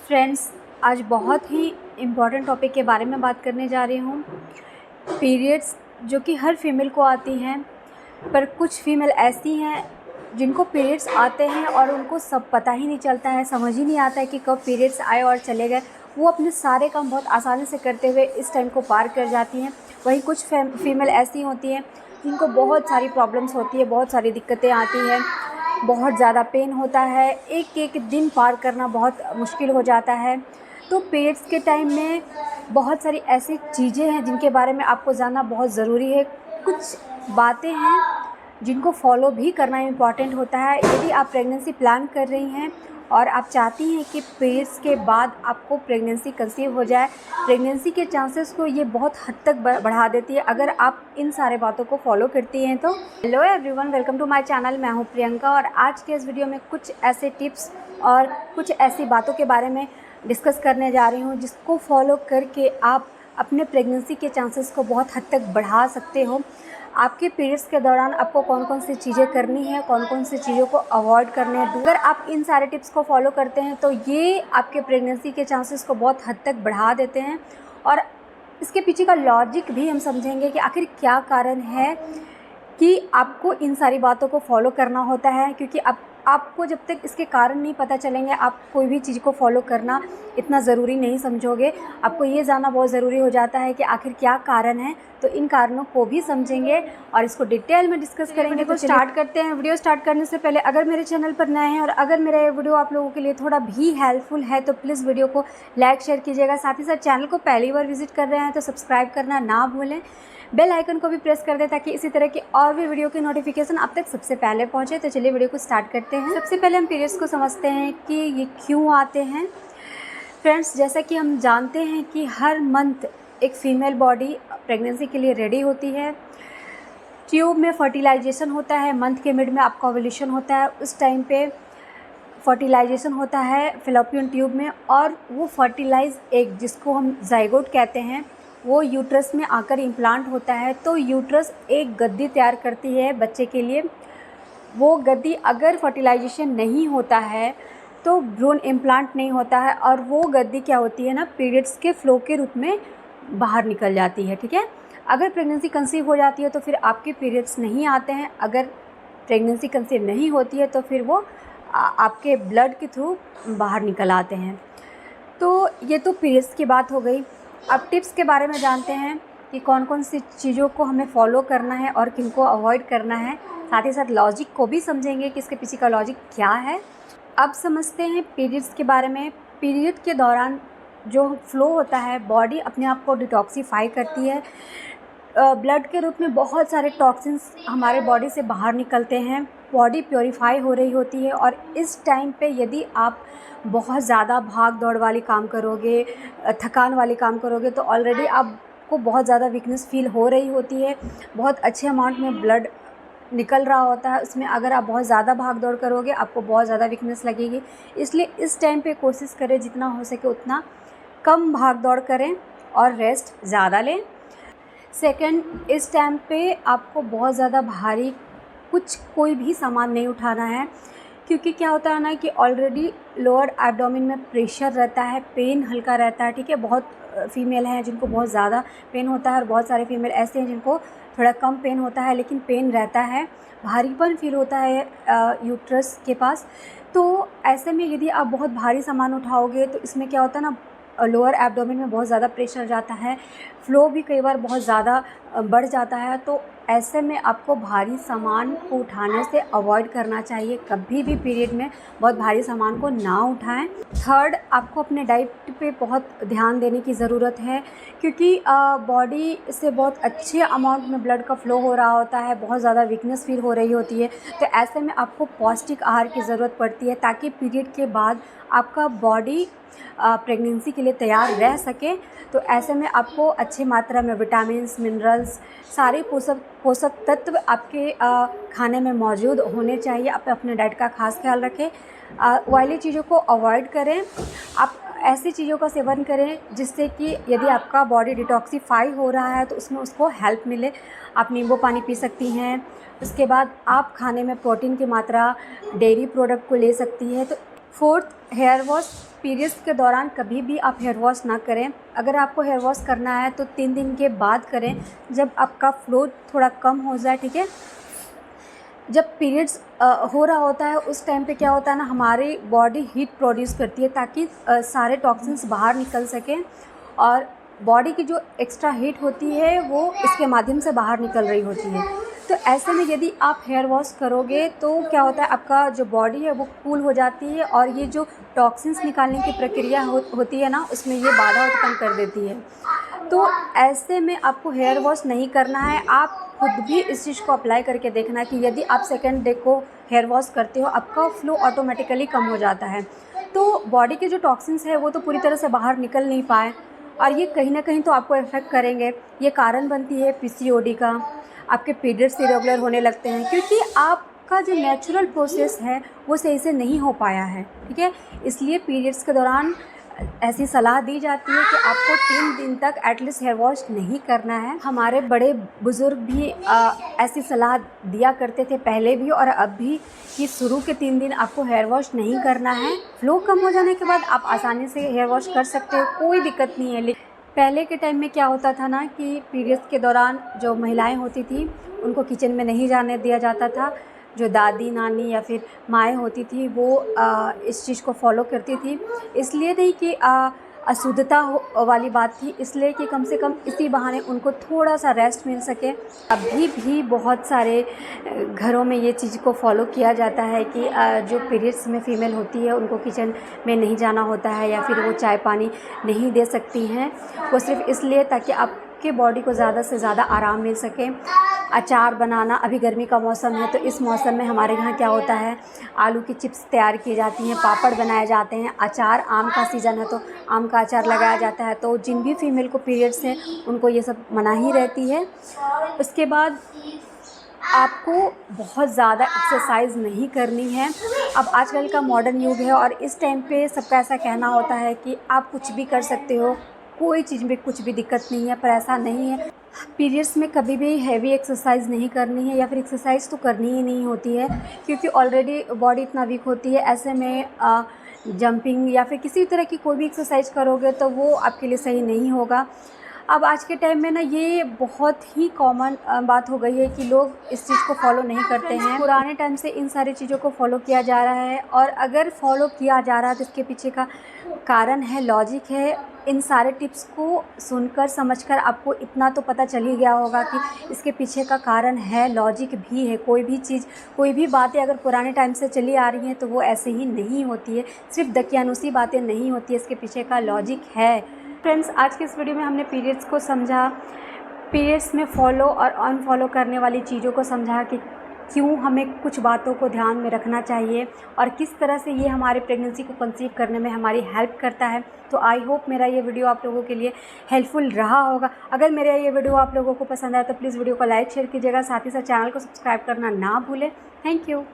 Friends, आज बहुत ही important topic के बारे में बात करने जा रही हूँ। पीरियड्स जो कि हर फीमेल को आती हैं, पर कुछ फीमेल ऐसी हैं जिनको पीरियड्स आते हैं और उनको सब पता ही नहीं चलता है, समझ ही नहीं आता है कि कब पीरियड्स आए और चले गए। वो अपने सारे काम बहुत आसानी से करते हुए इस टाइम को पार कर जाती हैं। वहीं कुछ फीमेल ऐसी होती हैं जिनको बहुत सारी प्रॉब्लम्स होती है, बहुत सारी दिक्कतें आती हैं, बहुत ज़्यादा पेन होता है, एक एक दिन पार करना बहुत मुश्किल हो जाता है। तो पीरियड्स के टाइम में बहुत सारी ऐसी चीज़ें हैं जिनके बारे में आपको जानना बहुत ज़रूरी है। कुछ बातें हैं जिनको फॉलो भी करना इम्पॉर्टेंट होता है। यदि आप प्रेगनेंसी प्लान कर रही हैं और आप चाहती हैं कि पीरियड्स के बाद आपको प्रेगनेंसी कंसीव हो जाए, प्रेगनेंसी के चांसेस को ये बहुत हद तक बढ़ा देती है अगर आप इन सारे बातों को फॉलो करती हैं तो। Hello everyone, welcome to my channel. मैं हूँ प्रियंका और आज के इस वीडियो में कुछ ऐसे टिप्स और कुछ ऐसी बातों के बारे में डिस्कस करने जा रही हूँ जिसको फॉलो करके आप अपने प्रेगनेंसी के चांसेस को बहुत हद तक बढ़ा सकते हो। आपके पीरियड्स के दौरान आपको कौन कौन सी चीज़ें करनी है, कौन कौन सी चीज़ों को अवॉइड करने हैं। अगर आप इन सारे टिप्स को फॉलो करते हैं तो ये आपके प्रेगनेंसी के चांसेस को बहुत हद तक बढ़ा देते हैं। और इसके पीछे का लॉजिक भी हम समझेंगे कि आखिर क्या कारण है कि आपको इन सारी बातों को फॉलो करना होता है, क्योंकि आपको जब तक इसके कारण नहीं पता चलेंगे आप कोई भी चीज़ को फॉलो करना इतना ज़रूरी नहीं समझोगे। आपको ये जानना बहुत ज़रूरी हो जाता है कि आखिर क्या कारण है। तो इन कारणों को भी समझेंगे और इसको डिटेल में डिस्कस करेंगे। तो स्टार्ट करते हैं। वीडियो स्टार्ट करने से पहले अगर मेरे चैनल पर नए हैं और अगर मेरा ये वीडियो आप लोगों के लिए थोड़ा भी हेल्पफुल है तो प्लीज़ वीडियो को लाइक शेयर कीजिएगा। साथ ही साथ चैनल को पहली बार विजिट कर रहे हैं तो सब्सक्राइब करना ना भूलें। बेल आइकन को भी प्रेस कर दें ताकि इसी तरह की और भी वीडियो की नोटिफिकेशन आप तक सबसे पहले पहुंचे। तो चलिए वीडियो को स्टार्ट करते हैं। सबसे पहले हम पीरियड्स को समझते हैं कि ये क्यों आते हैं। फ्रेंड्स, जैसा कि हम जानते हैं कि हर मंथ एक फ़ीमेल बॉडी प्रेगनेंसी के लिए रेडी होती है। ट्यूब में फर्टिलाइजेशन होता है, मंथ के मिड में आपका ओव्यूलेशन होता है, उस टाइम पे फर्टिलाइजेशन होता है फैलोपियन ट्यूब में, और वो फर्टिलाइज एग जिसको हम जाइगोट कहते हैं वो यूट्रस में आकर इम्प्लांट होता है। तो यूट्रस एक गद्दी तैयार करती है बच्चे के लिए। वो गद्दी अगर फर्टिलाइजेशन नहीं होता है तो भ्रूण इम्प्लांट नहीं होता है और वो गद्दी क्या होती है ना, पीरियड्स के फ्लो के रूप में बाहर निकल जाती है। ठीक है, अगर प्रेगनेंसी कंसीव हो जाती है तो फिर आपके पीरियड्स नहीं आते हैं। अगर प्रेगनेंसी कंसीव नहीं होती है तो फिर वो आपके ब्लड के थ्रू बाहर निकल आते हैं। तो ये तो पीरियड्स की बात हो गई। अब टिप्स के बारे में जानते हैं कि कौन कौन सी चीज़ों को हमें फॉलो करना है और किनको अवॉइड करना है। साथ ही साथ लॉजिक को भी समझेंगे कि इसके पीछे का लॉजिक क्या है। अब समझते हैं पीरियड्स के बारे में। पीरियड के दौरान जो फ्लो होता है, बॉडी अपने आप को डिटॉक्सीफाई करती है। ब्लड के रूप में बहुत सारे टॉक्सिन्स हमारे बॉडी से बाहर निकलते हैं, बॉडी प्योरीफाई हो रही होती है। और इस टाइम पे यदि आप बहुत ज़्यादा भाग दौड़ वाली काम करोगे, थकान वाली काम करोगे, तो ऑलरेडी आपको बहुत ज़्यादा वीकनेस फील हो रही होती है, बहुत अच्छे अमाउंट में ब्लड निकल रहा होता है। उसमें अगर आप बहुत ज़्यादा भाग दौड़ करोगे आपको बहुत ज़्यादा वीकनेस लगेगी। इसलिए इस टाइम पे कोशिश करें जितना हो सके उतना कम भाग दौड़ करें और रेस्ट ज़्यादा लें। सेकंड, इस टाइम पे आपको बहुत ज़्यादा भारी कोई भी सामान नहीं उठाना है, क्योंकि क्या होता है ना कि ऑलरेडी लोअर एब्डोमेन में प्रेशर रहता है, पेन हल्का रहता है। ठीक है, बहुत फीमेल हैं जिनको बहुत ज़्यादा पेन होता है और बहुत सारे फीमेल ऐसे हैं जिनको थोड़ा कम पेन होता है, लेकिन पेन रहता है, भारीपन फील होता है यूट्रस के पास। तो ऐसे में यदि आप बहुत भारी सामान उठाओगे तो इसमें क्या होता है ना, लोअर एब्डोमेन में बहुत ज़्यादा प्रेशर जाता है, फ्लो भी कई बार बहुत ज़्यादा बढ़ जाता है। तो ऐसे में आपको भारी सामान को उठाने से अवॉइड करना चाहिए। कभी भी पीरियड में बहुत भारी सामान को ना उठाएं। थर्ड, आपको अपने डाइट पे बहुत ध्यान देने की ज़रूरत है, क्योंकि बॉडी से बहुत अच्छे अमाउंट में ब्लड का फ़्लो हो रहा होता है, बहुत ज़्यादा वीकनेस फील हो रही होती है। तो ऐसे में आपको पौष्टिक आहार की ज़रूरत पड़ती है ताकि पीरियड के बाद आपका बॉडी प्रेगनेंसी के लिए तैयार रह सके। तो ऐसे में आपको अच्छी मात्रा में विटामिन्स, मिनरल्स, सारे पोषक तत्व आपके खाने में मौजूद होने चाहिए। आप अपने डाइट का खास ख्याल रखें, ऑयली चीज़ों को अवॉइड करें। आप ऐसी चीज़ों का सेवन करें जिससे कि यदि आपका बॉडी डिटॉक्सीफाई हो रहा है तो उसमें उसको हेल्प मिले। आप नींबू पानी पी सकती हैं। उसके बाद आप खाने में प्रोटीन की मात्रा डेयरी प्रोडक्ट को ले सकती है। तो फोर्थ, हेयर वॉश। पीरियड्स के दौरान कभी भी आप हेयर वॉश ना करें। अगर आपको हेयर वॉश करना है तो 3 दिन के बाद करें, जब आपका फ्लो थोड़ा कम हो जाए, ठीक है। जब पीरियड्स हो रहा होता है उस टाइम पे क्या होता है ना, हमारी बॉडी हीट प्रोड्यूस करती है ताकि सारे टॉक्सिन्स बाहर निकल सकें, और बॉडी की जो एक्स्ट्रा हीट होती है वो इसके माध्यम से बाहर निकल रही होती है। तो ऐसे में यदि आप हेयर वॉश करोगे तो क्या होता है, आपका जो बॉडी है वो कूल हो जाती है, और ये जो टॉक्सिन्स निकालने की प्रक्रिया होती है ना, उसमें ये बाधा उत्पन्न कर देती है। तो ऐसे में आपको हेयर वॉश नहीं करना है। आप खुद भी इस चीज़ को अप्लाई करके देखना कि यदि आप सेकेंड डे को हेयर वॉश करते हो, आपका फ्लो ऑटोमेटिकली कम हो जाता है। तो बॉडी के जो टॉक्सिन्स है वो तो पूरी तरह से बाहर निकल नहीं पाए, और ये कहीं ना कहीं तो आपको इफ़ेक्ट करेंगे। ये कारण बनती है पीसीओडी का, आपके पीरियड्स इरेगुलर होने लगते हैं, क्योंकि आपका जो नेचुरल प्रोसेस है वो सही से नहीं हो पाया है, ठीक है। इसलिए पीरियड्स के दौरान ऐसी सलाह दी जाती है कि आपको 3 दिन तक एटलीस्ट हेयर वॉश नहीं करना है। हमारे बड़े बुज़ुर्ग भी ऐसी सलाह दिया करते थे पहले भी और अब भी, कि शुरू के 3 दिन आपको हेयर वॉश नहीं करना है। फ्लो कम हो जाने के बाद आप आसानी से हेयर वॉश कर सकते हो, कोई दिक्कत नहीं है। पहले के टाइम में क्या होता था ना कि पीरियड्स के दौरान जो महिलाएं होती थी उनको किचन में नहीं जाने दिया जाता था। जो दादी नानी या फिर माएँ होती थी वो इस चीज़ को फॉलो करती थी, इसलिए नहीं कि अशुद्धता वाली बात थी, इसलिए कि कम से कम इसी बहाने उनको थोड़ा सा रेस्ट मिल सके। अभी भी बहुत सारे घरों में ये चीज़ को फॉलो किया जाता है कि जो पीरियड्स में फ़ीमेल होती है उनको किचन में नहीं जाना होता है, या फिर वो चाय पानी नहीं दे सकती हैं, वो सिर्फ इसलिए ताकि आपके बॉडी को ज़्यादा से ज़्यादा आराम मिल सके। अचार बनाना, अभी गर्मी का मौसम है तो इस मौसम में हमारे यहाँ क्या होता है, आलू की चिप्स तैयार की जाती हैं, पापड़ बनाए जाते हैं, अचार, आम का सीज़न है तो आम का अचार लगाया जाता है। तो जिन भी फीमेल को पीरियड्स हैं उनको ये सब मनाही रहती है। उसके बाद आपको बहुत ज़्यादा एक्सरसाइज नहीं करनी है। अब आजकल का मॉडर्न युग है और इस टाइम पे सबका ऐसा कहना होता है कि आप कुछ भी कर सकते हो, कोई चीज़ में कुछ भी दिक्कत नहीं है, पर ऐसा नहीं है। पीरियड्स में कभी भी हैवी एक्सरसाइज नहीं करनी है, या फिर एक्सरसाइज तो करनी ही नहीं होती है, क्योंकि ऑलरेडी बॉडी इतना वीक होती है। ऐसे में जंपिंग या फिर किसी तरह की कोई भी एक्सरसाइज करोगे तो वो आपके लिए सही नहीं होगा। अब आज के टाइम में ना ये बहुत ही कॉमन बात हो गई है कि लोग इस चीज़ को फॉलो नहीं करते हैं। पुराने टाइम से इन सारी चीज़ों को फॉलो किया जा रहा है, और अगर फॉलो किया जा रहा है तो इसके पीछे का कारण है, लॉजिक है। इन सारे टिप्स को सुनकर समझकर आपको इतना तो पता चल ही गया होगा कि इसके पीछे का कारण है, लॉजिक भी है। कोई भी चीज़, कोई भी बातें अगर पुराने टाइम से चली आ रही हैं तो वो ऐसे ही नहीं होती है, सिर्फ दकियानुसी बातें नहीं होती है, इसके पीछे का लॉजिक है। फ्रेंड्स, आज के इस वीडियो में हमने पीरियड्स को समझा, पीरियड्स में फॉलो और अनफॉलो करने वाली चीज़ों को समझा कि क्यों हमें कुछ बातों को ध्यान में रखना चाहिए और किस तरह से ये हमारे प्रेगनेंसी को कंसीव करने में हमारी हेल्प करता है। तो आई होप मेरा ये वीडियो आप लोगों के लिए हेल्पफुल रहा होगा। अगर मेरा ये वीडियो आप लोगों को पसंद आया तो प्लीज़ वीडियो को लाइक शेयर कीजिएगा, साथ ही साथ चैनल को सब्सक्राइब करना ना भूलें। Thank you.